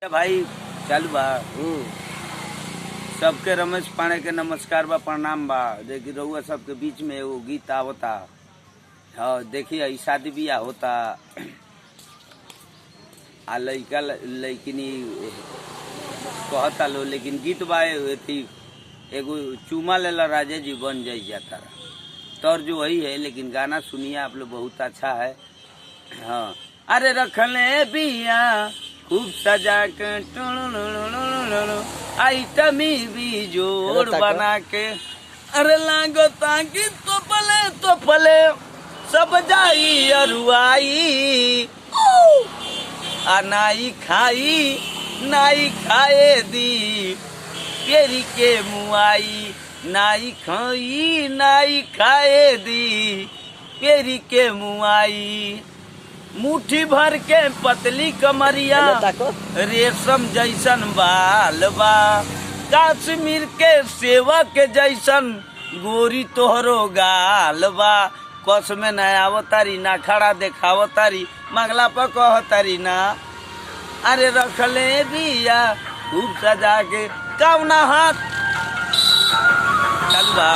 भाई चालू बा। सबके रमेश पांडे के नमस्कार बा, प्रणाम बा। देखी रहुआ सबके बीच में एगो गीत आवता। हाँ देखिए शादी बियाह होता आ लइका लइकिनी कहता लो, लेकिन गीत बा एगो चुमा लेला राजा जी बन जाई जाता। तौर जो वही है, लेकिन गाना सुनिए आप लोग, बहुत अच्छा है। हाँ अरे रखले बिया खूब सजा के आइटमी भी जोड़ बना के, अरे लागो ताकि तो पले सब जाई अरुआई आ नाई खाए दी पेरी के मुआई, नाई खाए दी पेरी के मुआई। मुट्ठी भर के पतली कमरिया रेशम जैसन बाल बा, कश्मीर के सेवा के जैसन गोरी तोहरो गाल बा। कस में न आवतारी ना खड़ा देखावतारी, मंगला पर कहतारी ना। अरे रखले बिया खूब सजा के कौना हाथ चालू बा।